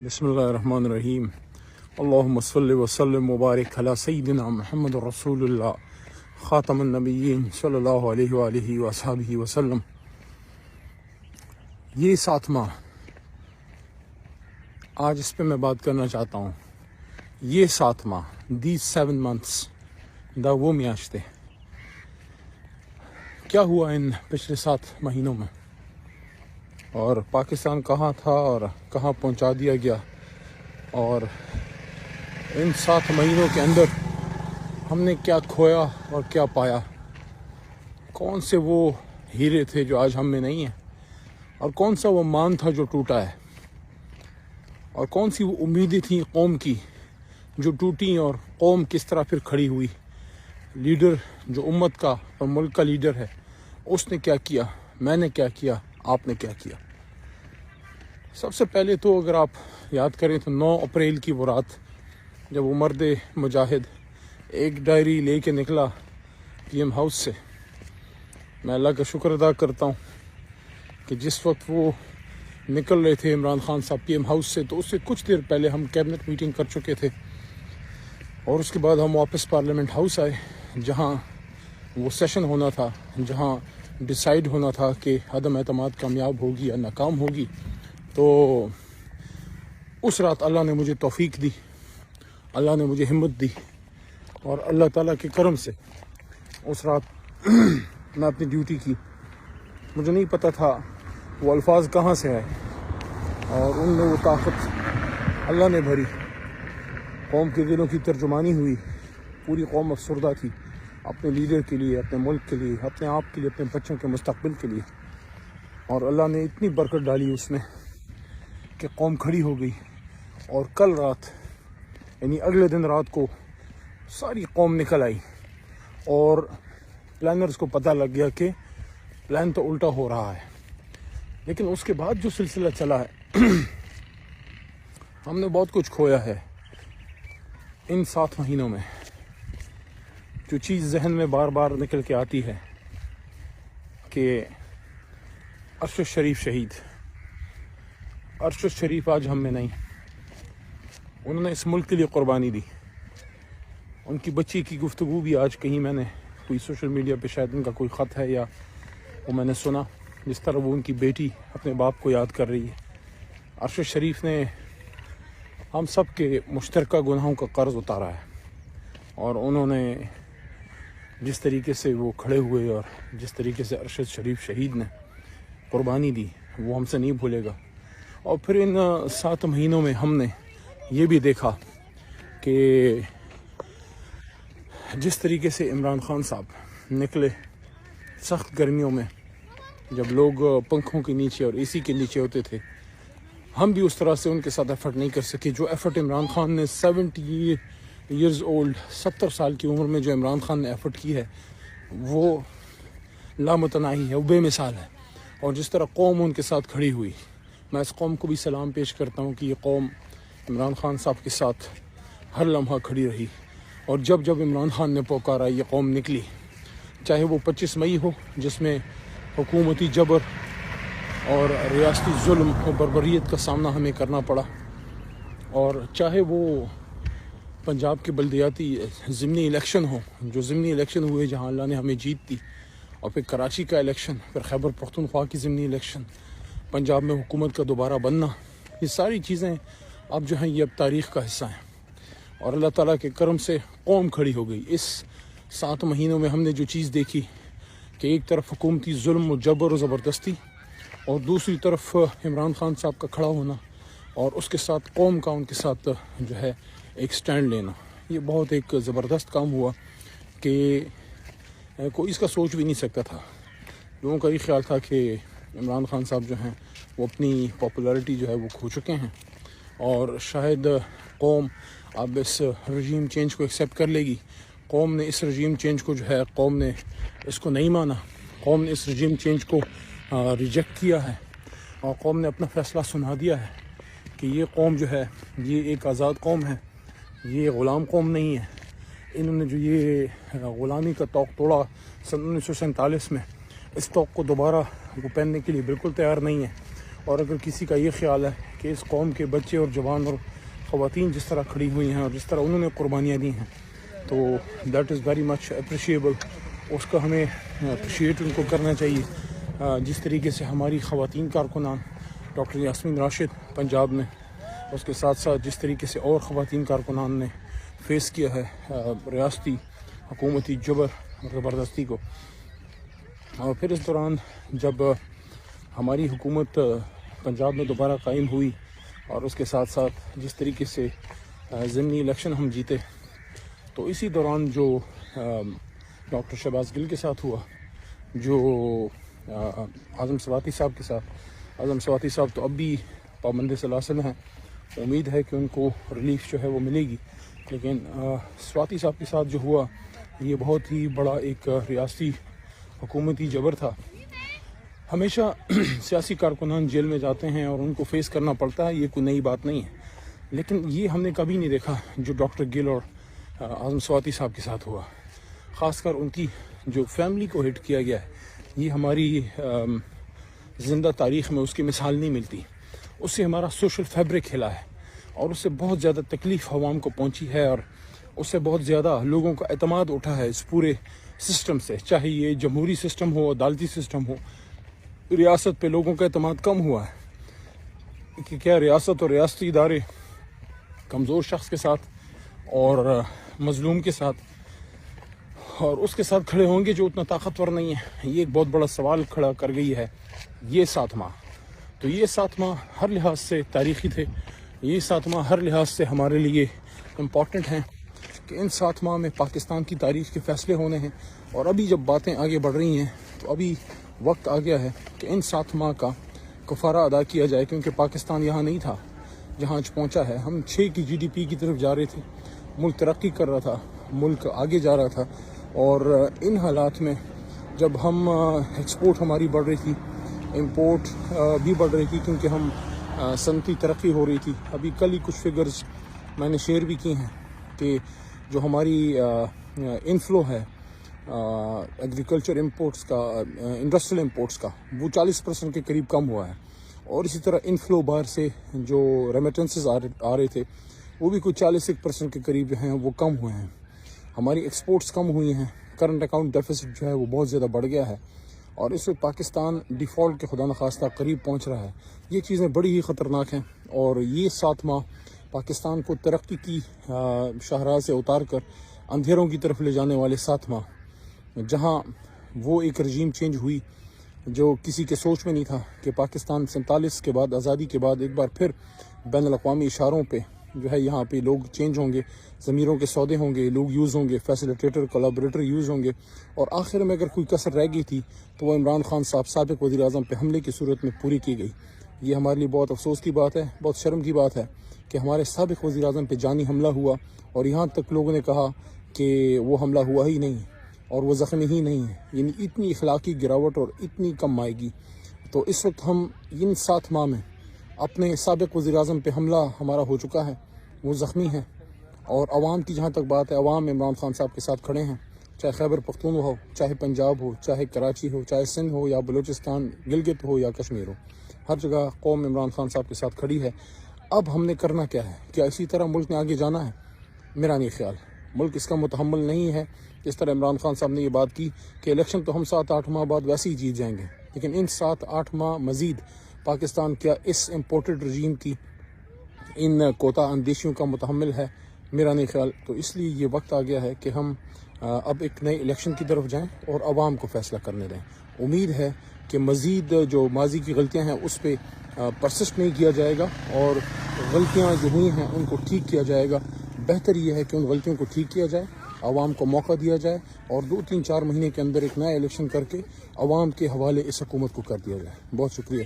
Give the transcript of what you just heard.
بسم اللہ الرحمن الرحیم اللہم صلی وسلم مبارک علی سیدنا محمد رسول اللہ خاتم النبیین صلی اللہ علیہ وآلہ وصحبہ وسلم۔ یہ 7 ماہ آج اس پہ میں بات کرنا چاہتا ہوں۔ یہ 7 ماہ these 7 months دا وہ میاشتیں کیا ہوا ان پچھلے 7 مہینوں میں، اور پاکستان کہاں تھا اور کہاں پہنچا دیا گیا، اور ان 7 مہینوں کے اندر ہم نے کیا کھویا اور کیا پایا، کون سے وہ ہیرے تھے جو آج ہم میں نہیں ہیں، اور کون سا وہ مان تھا جو ٹوٹا ہے، اور کون سی وہ امیدیں تھیں قوم کی جو ٹوٹیں، اور قوم کس طرح پھر کھڑی ہوئی۔ لیڈر جو امت کا اور ملک کا لیڈر ہے، اس نے کیا کیا، میں نے کیا کیا، آپ نے کیا کیا۔ سب سے پہلے تو اگر آپ یاد کریں تو 9 اپریل کی وہ رات جب وہ مرد مجاہد ایک ڈائری لے کے نکلا پی ایم ہاؤس سے، میں اللہ کا شکر ادا کرتا ہوں کہ جس وقت وہ نکل رہے تھے عمران خان صاحب پی ایم ہاؤس سے، تو اس سے کچھ دیر پہلے ہم کیبنٹ میٹنگ کر چکے تھے، اور اس کے بعد ہم واپس پارلیمنٹ ہاؤس آئے جہاں وہ سیشن ہونا تھا، جہاں ڈیسائیڈ ہونا تھا کہ عدم اعتماد کامیاب ہوگی یا ناکام ہوگی۔ تو اس رات اللہ نے مجھے توفیق دی، اللہ نے مجھے ہمت دی، اور اللہ تعالیٰ کے کرم سے اس رات میں اپنی ڈیوٹی کی۔ مجھے نہیں پتہ تھا وہ الفاظ کہاں سے آئے، اور ان میں وہ طاقت اللہ نے بھری، قوم کے دلوں کی ترجمانی ہوئی، پوری قوم افسردہ تھی اپنے لیڈر کے لیے، اپنے ملک کے لیے، اپنے آپ کے لیے، اپنے بچوں کے مستقبل کے لیے، اور اللہ نے اتنی برکت ڈالی اس میں کہ قوم کھڑی ہو گئی۔ اور کل رات یعنی اگلے دن رات کو ساری قوم نکل آئی، اور پلانرز کو پتہ لگ گیا کہ پلان تو الٹا ہو رہا ہے۔ لیکن اس کے بعد جو سلسلہ چلا ہے ہم نے بہت کچھ کھویا ہے ان 7 مہینوں میں۔ جو چیز ذہن میں بار بار نکل کے آتی ہے کہ ارشد شریف شہید، ارشد شریف آج ہم میں نہیں، انہوں نے اس ملک کے لیے قربانی دی۔ ان کی بچی کی گفتگو بھی آج کہیں میں نے کوئی سوشل میڈیا پہ شاید ان کا کوئی خط ہے یا وہ میں نے سنا، جس طرح وہ ان کی بیٹی اپنے باپ کو یاد کر رہی ہے۔ ارشد شریف نے ہم سب کے مشترکہ گناہوں کا قرض اتارا ہے، اور انہوں نے جس طریقے سے وہ کھڑے ہوئے اور جس طریقے سے ارشد شریف شہید نے قربانی دی وہ ہم سے نہیں بھولے گا۔ اور پھر ان 7 مہینوں میں ہم نے یہ بھی دیکھا کہ جس طریقے سے عمران خان صاحب نکلے سخت گرمیوں میں، جب لوگ پنکھوں کے نیچے اور اے سی کے نیچے ہوتے تھے، ہم بھی اس طرح سے ان کے ساتھ ایفرٹ نہیں کر سکے جو ایفرٹ عمران خان نے 70 ایئرز اولڈ 70 سال کی عمر میں جو عمران خان نے ایفرٹ کی ہے وہ لامتناہی ہے، وہ بے مثال ہے۔ اور جس طرح قوم ان کے ساتھ کھڑی ہوئی، میں اس قوم کو بھی سلام پیش کرتا ہوں کہ یہ قوم عمران خان صاحب کے ساتھ ہر لمحہ کھڑی رہی، اور جب جب عمران خان نے پکارا یہ قوم نکلی، چاہے وہ 25 مئی ہو جس میں حکومتی جبر اور ریاستی ظلم و بربریت کا سامنا ہمیں کرنا پڑا، اور چاہے وہ پنجاب کے بلدیاتی ضمنی الیکشن ہو، جو ضمنی الیکشن ہوئے جہاں اللہ نے ہمیں جیت دی، اور پھر کراچی کا الیکشن، پھر خیبر پختونخوا کی ضمنی الیکشن، پنجاب میں حکومت کا دوبارہ بننا، یہ ساری چیزیں اب جو ہیں یہ اب تاریخ کا حصہ ہیں، اور اللہ تعالیٰ کے کرم سے قوم کھڑی ہو گئی۔ اس 7 مہینوں میں ہم نے جو چیز دیکھی کہ ایک طرف حکومتی ظلم و جبر و زبردستی، اور دوسری طرف عمران خان صاحب کا کھڑا ہونا، اور اس کے ساتھ قوم کا ان کے ساتھ جو ہے ایک سٹینڈ لینا، یہ بہت ایک زبردست کام ہوا کہ کوئی اس کا سوچ بھی نہیں سکتا تھا۔ لوگوں کا یہ خیال تھا کہ عمران خان صاحب جو ہیں وہ اپنی پاپولیرٹی جو ہے وہ کھو چکے ہیں، اور شاید قوم اب اس رجیم چینج کو ایکسیپٹ کر لے گی۔ قوم نے اس رجیم چینج کو جو ہے قوم نے اس کو نہیں مانا، قوم نے اس رجیم چینج کو ریجیکٹ کیا ہے، اور قوم نے اپنا فیصلہ سنا دیا ہے کہ یہ قوم جو ہے یہ ایک آزاد قوم ہے، یہ غلام قوم نہیں ہے۔ انہوں نے جو یہ غلامی کا طوق توڑا 1947 میں، اس طوق کو دوبارہ وہ پہننے کے لیے بالکل تیار نہیں ہے، اور اگر کسی کا یہ خیال ہے کہ اس قوم کے بچے اور جوان اور خواتین جس طرح کھڑی ہوئی ہیں اور جس طرح انہوں نے قربانیاں دی ہیں تو that is very much appreciable. اس کا ہمیں اپریشیٹ ان کو کرنا چاہیے. جس طریقے سے ہماری خواتین کارکنان ڈاکٹر یاسمین راشد پنجاب میں، اس کے ساتھ ساتھ جس طریقے سے اور خواتین کارکنان نے فیس کیا ہے ریاستی حکومتی جبر اور زبردستی کو. اور پھر اس دوران جب ہماری حکومت پنجاب میں دوبارہ قائم ہوئی اور اس کے ساتھ ساتھ جس طریقے سے ضمنی الیکشن ہم جیتے، تو اسی دوران جو ڈاکٹر شہباز گل کے ساتھ ہوا، جو اعظم سواتی صاحب کے ساتھ، اعظم سواتی صاحب تو اب بھی پابند سلاسل ہیں، امید ہے کہ ان کو ریلیف جو ہے وہ ملے گی، لیکن سواتی صاحب کے ساتھ جو ہوا یہ بہت ہی بڑا ایک ریاستی حکومتی جبر تھا. ہمیشہ سیاسی کارکنان جیل میں جاتے ہیں اور ان کو فیس کرنا پڑتا ہے، یہ کوئی نئی بات نہیں ہے، لیکن یہ ہم نے کبھی نہیں دیکھا جو ڈاکٹر گل اور اعظم سواتی صاحب کے ساتھ ہوا. خاص کر ان کی جو فیملی کو ہٹ کیا گیا ہے، یہ ہماری زندہ تاریخ میں اس کی مثال نہیں ملتی. اس سے ہمارا سوشل فیبرک ہلا ہے اور اس سے بہت زیادہ تکلیف عوام کو پہنچی ہے اور اس سے بہت زیادہ لوگوں کا اعتماد اٹھا ہے اس پورے سسٹم سے. چاہے یہ جمہوری سسٹم ہو، عدالتی سسٹم ہو، ریاست پہ لوگوں کا اعتماد کم ہوا ہے کہ کیا ریاست اور ریاستی ادارے کمزور شخص کے ساتھ اور مظلوم کے ساتھ اور اس کے ساتھ کھڑے ہوں گے جو اتنا طاقتور نہیں ہے. یہ ایک بہت بڑا سوال کھڑا کر گئی ہے یہ 7 ماہ. تو یہ 7 ماہ ہر لحاظ سے تاریخی تھے، یہ 7 ماہ ہر لحاظ سے ہمارے لیے امپورٹنٹ ہیں کہ ان 7 ماہ میں پاکستان کی تاریخ کے فیصلے ہونے ہیں. اور ابھی جب باتیں آگے بڑھ رہی ہیں تو ابھی وقت آ گیا ہے کہ ان 7 ماہ کا کفارہ ادا کیا جائے، کیونکہ پاکستان یہاں نہیں تھا جہاں آج پہنچا ہے. ہم 6 کی GDP کی طرف جا رہے تھے، ملک ترقی کر رہا تھا، ملک آگے جا رہا تھا. اور ان حالات میں جب ہم ایکسپورٹ ہماری بڑھ رہی تھی، امپورٹ بھی بڑھ رہی تھی کیونکہ ہم صنعتی ترقی ہو رہی تھی. ابھی کل ہی کچھ فگرز میں نے شیئر بھی کی ہیں کہ جو ہماری انفلو ہے ایگریکلچر امپورٹس کا، انڈسٹریل امپورٹس کا، وہ 40% کے قریب کم ہوا ہے. اور اسی طرح انفلو باہر سے جو ریمیٹنسز آ رہے تھے وہ بھی کوئی 40% کے قریب جو ہیں وہ کم ہوئے ہیں. ہماری ایکسپورٹس کم ہوئی ہیں، کرنٹ اکاؤنٹ ڈیفیسٹ جو ہے وہ بہت زیادہ بڑھ گیا ہے اور اس وقت پاکستان ڈیفالٹ کے خدا نخواستہ قریب پہنچ رہا ہے. یہ چیزیں بڑی ہی خطرناک ہیں اور یہ 7 ماہ پاکستان کو ترقی کی شاہراہ سے اتار کر اندھیروں کی طرف لے جانے والے 7 ماہ، جہاں وہ ایک رجیم چینج ہوئی جو کسی کے سوچ میں نہیں تھا کہ پاکستان 47 کے بعد، آزادی کے بعد ایک بار پھر بین الاقوامی اشاروں پہ جو ہے یہاں پہ لوگ چینج ہوں گے، ضمیروں کے سودے ہوں گے، لوگ یوز ہوں گے، فیسیلیٹیٹر کولابریٹر یوز ہوں گے. اور آخر میں اگر کوئی کسر رہ گئی تھی تو وہ عمران خان صاحب سابق وزیر اعظم پہ حملے کی صورت میں پوری کی گئی. یہ ہمارے لیے بہت افسوس کی بات ہے، بہت شرم کی بات ہے کہ ہمارے سابق وزیر اعظم پہ جانی حملہ ہوا اور یہاں تک لوگوں نے کہا کہ وہ حملہ ہوا ہی نہیں اور وہ زخمی ہی نہیں ہے. یعنی اتنی اخلاقی گراوٹ اور اتنی کم آئے گی. تو اس وقت ہم ان 7 ماہ میں اپنے سابق وزیر اعظم پہ حملہ ہمارا ہو چکا ہے، وہ زخمی ہیں. اور عوام کی جہاں تک بات ہے، عوام عمران خان صاحب کے ساتھ کھڑے ہیں، چاہے خیبر پختونخوا ہو، چاہے پنجاب ہو، چاہے کراچی ہو، چاہے سندھ ہو یا بلوچستان، گلگت ہو یا کشمیر ہو، ہر جگہ قوم عمران خان صاحب کے ساتھ کھڑی ہے. اب ہم نے کرنا کیا ہے؟ کیا اسی طرح ملک نے آگے جانا ہے؟ میرا نہیں خیال. ملک اس کا متحمل نہیں ہے. جس طرح عمران خان صاحب نے یہ بات کی کہ الیکشن تو ہم 7-8 ماہ بعد ویسے ہی جیت جائیں گے، لیکن ان 7-8 ماہ مزید پاکستان کیا اس امپورٹڈ رجیم کی ان کوتا اندیشیوں کا متحمل ہے؟ میرا نہیں خیال. تو اس لیے یہ وقت آ گیا ہے کہ ہم اب ایک نئے الیکشن کی طرف جائیں اور عوام کو فیصلہ کرنے دیں. امید ہے کہ مزید جو ماضی کی غلطیاں ہیں اس پہ پرسسٹ نہیں کیا جائے گا اور غلطیاں جو ہوئی ہیں ان کو ٹھیک کیا جائے گا. بہتر یہ ہے کہ ان غلطیوں کو ٹھیک کیا جائے، عوام کو موقع دیا جائے اور 2-3-4 مہینے کے اندر ایک نیا الیکشن کر کے عوام کے حوالے اس حکومت کو کر دیا جائے. بہت شکریہ.